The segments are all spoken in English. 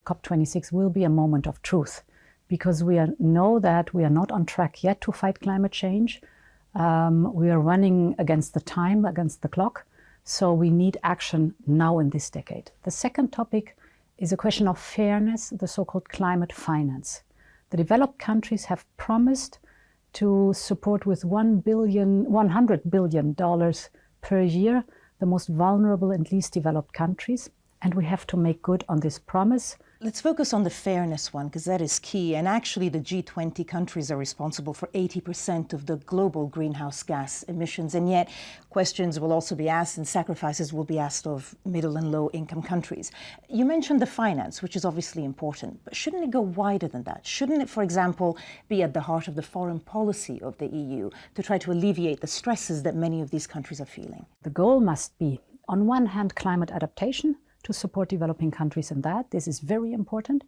COP26 will be a moment of truth because we know that we are not on track yet to fight climate change. We are running against the time, against the clock, so we need action now in this decade. The second topic is a question of fairness, the so-called climate finance. The developed countries have promised to support with $100 billion per year the most vulnerable and least developed countries, and we have to make good on this promise. Let's focus on the fairness one, because that is key. And actually, the G20 countries are responsible for 80% of the global greenhouse gas emissions. And yet, questions will also be asked and sacrifices will be asked of middle and low income countries. You mentioned the finance, which is obviously important, but shouldn't it go wider than that? Shouldn't it, for example, be at the heart of the foreign policy of the EU to try to alleviate the stresses that many of these countries are feeling? The goal must be, on one hand, climate adaptation, to support developing countries in that. This is very important.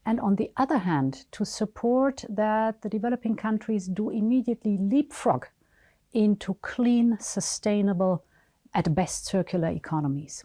And on the other hand, to support that the developing countries do immediately leapfrog into clean, sustainable, at best circular economies.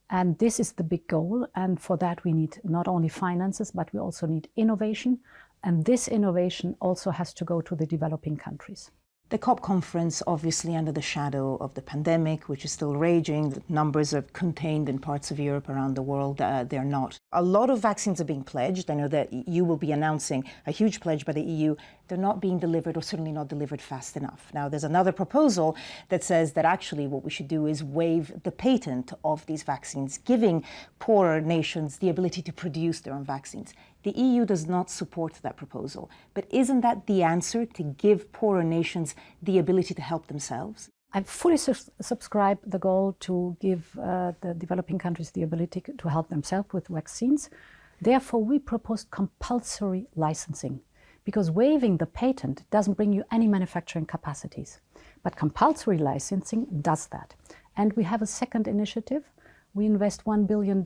And this is the big goal. And for that, we need not only finances, but we also need innovation. And this innovation also has to go to the developing countries. The COP conference, obviously under the shadow of the pandemic, which is still raging. The numbers are contained in parts of Europe, around the world, they're not. A lot of vaccines are being pledged. I know that you will be announcing a huge pledge by the EU. They're not being delivered, or certainly not delivered fast enough. Now, there's another proposal that says that actually what we should do is waive the patent of these vaccines, giving poorer nations the ability to produce their own vaccines. The EU does not support that proposal. But isn't that the answer, to give poorer nations the ability to help themselves? I fully subscribe the goal to give the developing countries the ability to help themselves with vaccines. Therefore, we proposed compulsory licensing, because waiving the patent doesn't bring you any manufacturing capacities. But compulsory licensing does that. And we have a second initiative. We invest $1 billion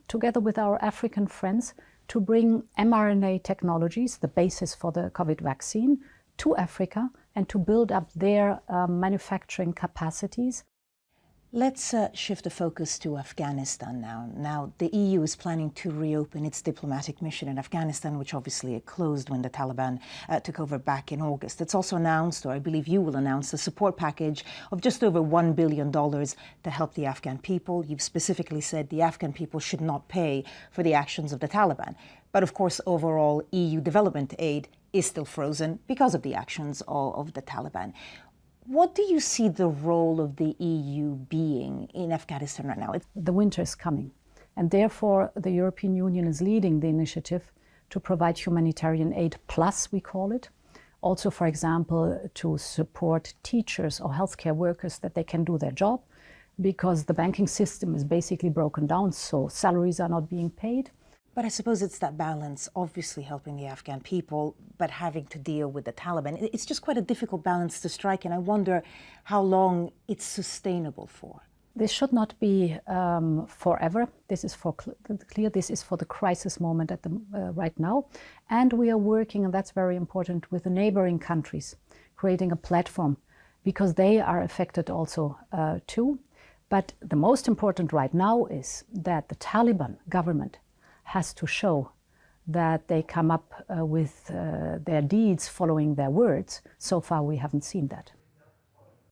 together with our African friends to bring mRNA technologies, the basis for the COVID vaccine, to Africa and to build up their manufacturing capacities. Let's shift the focus to Afghanistan now. Now, the EU is planning to reopen its diplomatic mission in Afghanistan, which obviously it closed when the Taliban took over back in August. It's also announced, or I believe you will announce, a support package of just over $1 billion to help the Afghan people. You've specifically said the Afghan people should not pay for the actions of the Taliban. But of course, overall, EU development aid is still frozen because of the actions of the Taliban. What do you see the role of the EU being in Afghanistan right now? The winter is coming, and therefore the European Union is leading the initiative to provide humanitarian aid plus, we call it. Also, for example, to support teachers or healthcare workers that they can do their job, because the banking system is basically broken down, so salaries are not being paid. But I suppose it's that balance, obviously helping the Afghan people, but having to deal with the Taliban. It's just quite a difficult balance to strike, and I wonder how long it's sustainable for. This should not be forever. This is clear. This is for the crisis moment at right now. And we are working, and that's very important, with the neighboring countries, creating a platform, because they are affected also too. But the most important right now is that the Taliban government has to show that they come up with their deeds following their words. So far, we haven't seen that.